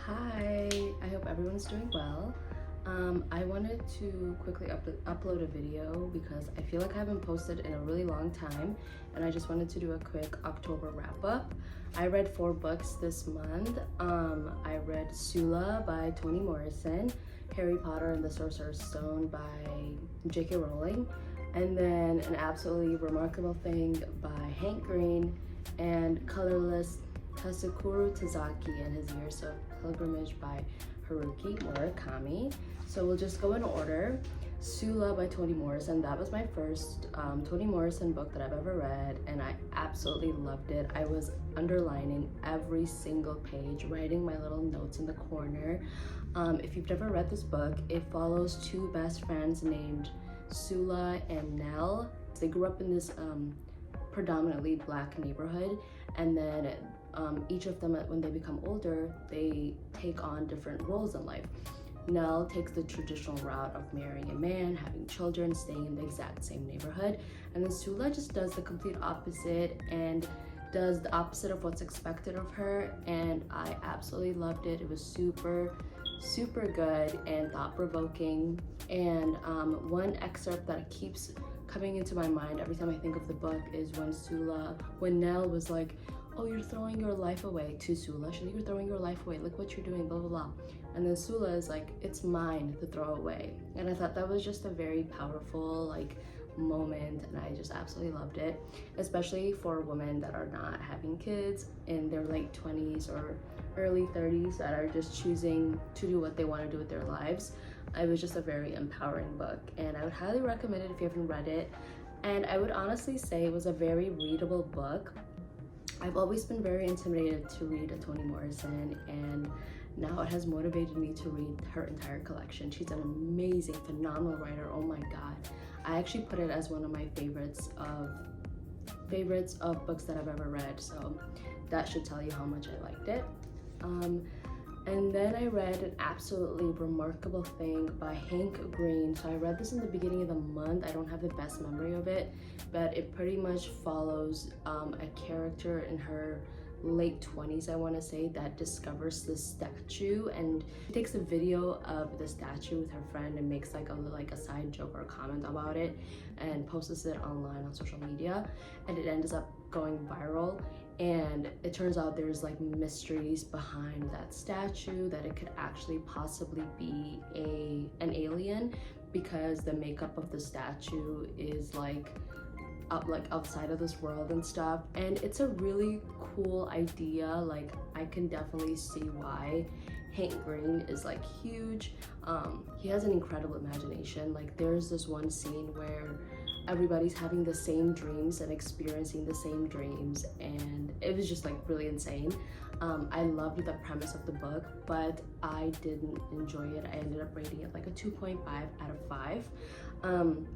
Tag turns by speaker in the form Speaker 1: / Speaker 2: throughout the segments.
Speaker 1: Hi, I hope everyone's doing well. I wanted to quickly upload a video because I feel like I haven't posted in a really long time, and I just wanted to do a quick October wrap up. I read 4 books this month. I read Sula by Toni Morrison, Harry Potter and the Sorcerer's Stone by J.K. Rowling, and then An Absolutely Remarkable Thing by Hank Green, and Colorless Tasukuru Tazaki and His Years of Pilgrimage by Haruki Murakami. So we'll just go in order. Sula by Toni Morrison, that was my first Toni Morrison book that I've ever read, and I absolutely loved it. I was underlining every single page, writing my little notes in the corner. If you've never read this book, it follows 2 best friends named Sula and Nell. They grew up in this predominantly Black neighborhood, and then each of them, when they become older, they take on different roles in life. Nell takes the traditional route of marrying a man, having children, staying in the exact same neighborhood, and then Sula just does the complete opposite and does the opposite of what's expected of her, and I absolutely loved it. It was super good and thought-provoking. And one excerpt that keeps coming into my mind every time I think of the book is when Nell was like, "Oh, you're throwing your life away," to Sula. She's like, "You're throwing your life away, look what you're doing, blah blah blah." And then Sula is like, "It's mine to throw away." And I thought that was just a very powerful moment, and I just absolutely loved it, especially for women that are not having kids in their late 20s or early 30s that are just choosing to do what they want to do with their lives. It was just a very empowering book, and I would highly recommend it if you haven't read it. And I would honestly say it was a very readable book. I've always been very intimidated to read a Toni Morrison, and now it has motivated me to read her entire collection. She's an amazing, phenomenal writer. Oh my god. I actually put it as one of my favorites of books that I've ever read, so that should tell you how much I liked it. And then I read An Absolutely Remarkable Thing by Hank Green. So I read this in the beginning of the month. I don't have the best memory of it, but it pretty much follows a character in her late 20s, I want to say, that discovers this statue, and she takes a video of the statue with her friend and makes like a side joke or a comment about it and posts it online on social media, and it ends up going viral. And it turns out there's mysteries behind that statue, that it could actually possibly be an alien, because the makeup of the statue is outside of this world and stuff. And it's a really cool idea. I can definitely see why Hank Green is huge. He has an incredible imagination. There's this one scene where everybody's having the same dreams and experiencing the same dreams, and it was just really insane. I loved the premise of the book, but I didn't enjoy it. I ended up rating it a 2.5 out of 5.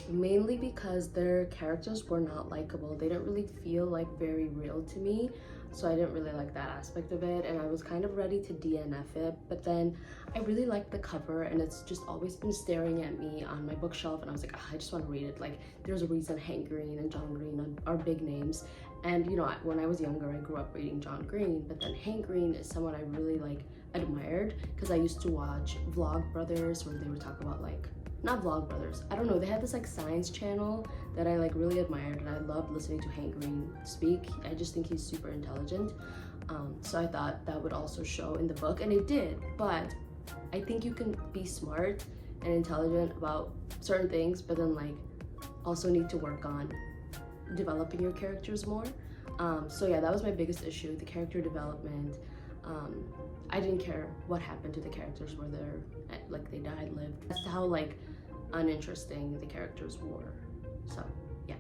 Speaker 1: Mainly because their characters were not likable. They didn't really feel very real to me, so I didn't really like that aspect of it, and I was kind of ready to DNF it. But then I really liked the cover, and it's just always been staring at me on my bookshelf, and I was like, I just want to read it. There's a reason Hank Green and John Green are big names, and when I was younger, I grew up reading John Green, but then Hank Green is someone I really admired, because I used to watch Vlogbrothers, where they would talk about not Vlogbrothers, I don't know, they had this science channel that I really admired, and I loved listening to Hank Green speak. I just think he's super intelligent. So I thought that would also show in the book, and it did. But I think you can be smart and intelligent about certain things, but then also need to work on developing your characters more. So yeah, that was my biggest issue, the character development. I didn't care what happened to the characters, whether they died, lived. That's how uninteresting the characters were. So yeah,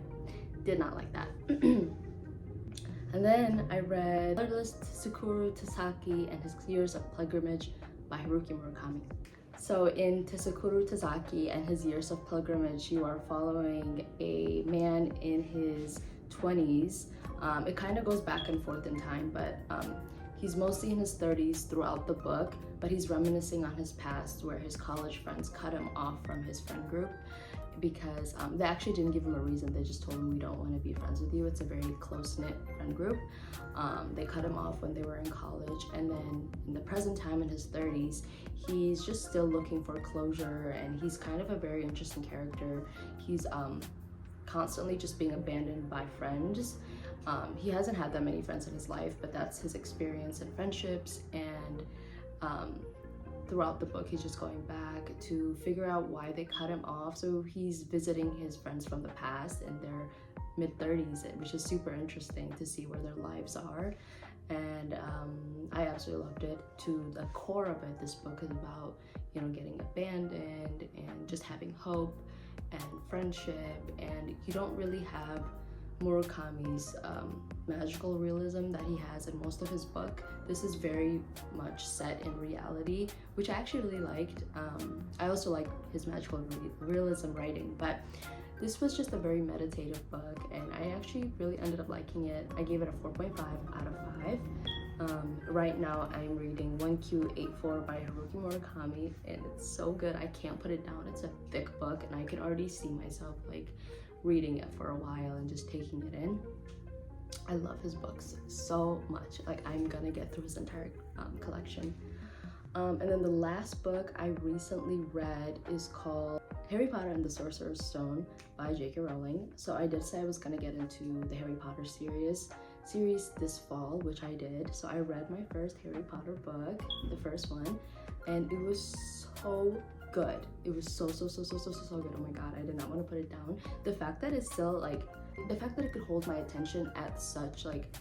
Speaker 1: did not like that. And then I read Colorless Tsukuru Tasaki and His Years of Pilgrimage by Haruki Murakami. So in Tsukuru Tasaki and His Years of Pilgrimage, you are following a man in his 20s. It kind of goes back and forth in time, but he's mostly in his 30s throughout the book, but he's reminiscing on his past, where his college friends cut him off from his friend group. because they actually didn't give him a reason. They just told him, we don't want to be friends with you. It's a very close-knit friend group. They cut him off when they were in college, and then in the present time, in his 30s, he's just still looking for closure, and he's kind of a very interesting character. He's constantly just being abandoned by friends. He hasn't had that many friends in his life, but that's his experience in friendships, and throughout the book he's just going back to figure out why they cut him off. So he's visiting his friends from the past in their mid-30s, which is super interesting to see where their lives are. And I absolutely loved it. To the core of it, this book is about, you know, getting abandoned and just having hope and friendship. And you don't really have Murakami's magical realism that he has in most of his book. This is very much set in reality, which I actually really liked. I also like his magical realism writing, but this was just a very meditative book, and I actually really ended up liking it. I gave it a 4.5 out of 5. Right now I'm reading 1Q84 by Haruki Murakami, and it's so good. I can't put it down. It's a thick book, and I can already see myself like reading it for a while and just taking it in. I love his books so much. Like, I'm gonna get through his entire collection. And then the last book I recently read is called Harry Potter and the Sorcerer's Stone by J.K. Rowling. So I did say I was gonna get into the Harry Potter series this fall, which I did. So I read my first Harry Potter book, the first one, and it was so good. It was so good. Oh my god, I did not want to put it down. The fact that it's still like, the fact that it could hold my attention at such like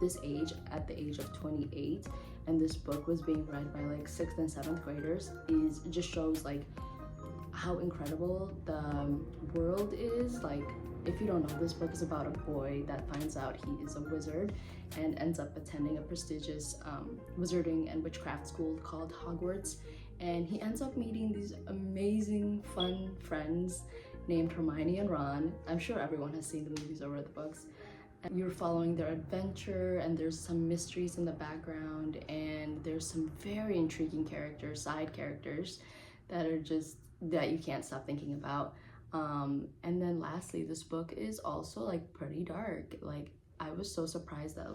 Speaker 1: this age, at the age of 28, and this book was being read by like 6th and 7th graders just shows like how incredible the world is. Like, if you don't know, this book is about a boy that finds out he is a wizard and ends up attending a prestigious wizarding and witchcraft school called Hogwarts. And he ends up meeting these amazing, fun friends named Hermione and Ron. I'm sure everyone has seen the movies or read the books. And you're following their adventure, and there's some mysteries in the background, and there's some very intriguing characters, side characters, that you can't stop thinking about. And then lastly, this book is also like pretty dark. Like, I was so surprised that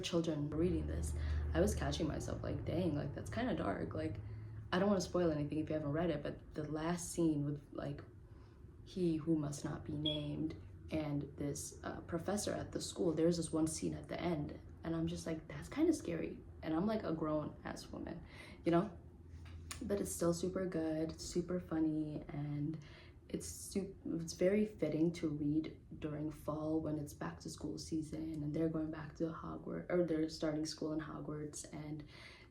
Speaker 1: children were reading this. I was catching myself like, dang, like that's kind of dark. Like, I don't want to spoil anything if you haven't read it, but the last scene with like he who must not be named and this professor at the school, there's this one scene at the end, and I'm just like, that's kind of scary. And I'm like a grown ass woman, you know? But it's still super good, super funny, and it's very fitting to read during fall when it's back to school season and they're going back to Hogwarts, or they're starting school in Hogwarts, and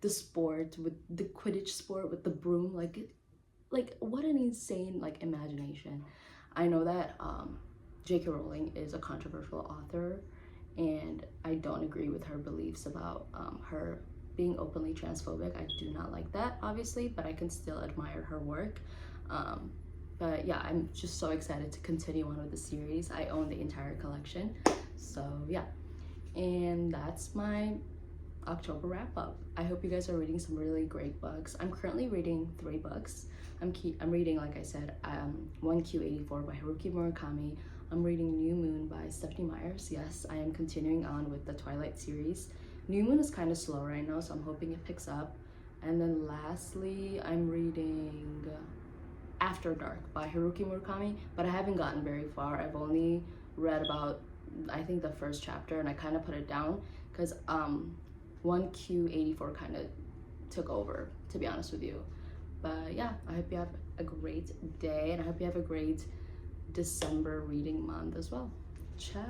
Speaker 1: the sport with the Quidditch sport with the broom, like what an insane like imagination. I know that J.K. Rowling is a controversial author, and I don't agree with her beliefs about her being openly transphobic. I do not like that, obviously, but I can still admire her work. But yeah, I'm just so excited to continue on with the series. I own the entire collection, so yeah. And that's my October wrap up. I hope you guys are reading some really great books. I'm currently reading 3 books. I'm reading, like I said, 1Q84 by Haruki Murakami. I'm reading New Moon by Stephenie Meyers. Yes, I am continuing on with the Twilight series. New Moon is kind of slow right now, so I'm hoping it picks up. And then lastly, I'm reading After Dark by Haruki Murakami, but I haven't gotten very far. I've only read about, I think, the first chapter, and I kind of put it down because 1Q84 kind of took over, to be honest with you. But yeah, I hope you have a great day, and I hope you have a great December reading month as well. Ciao.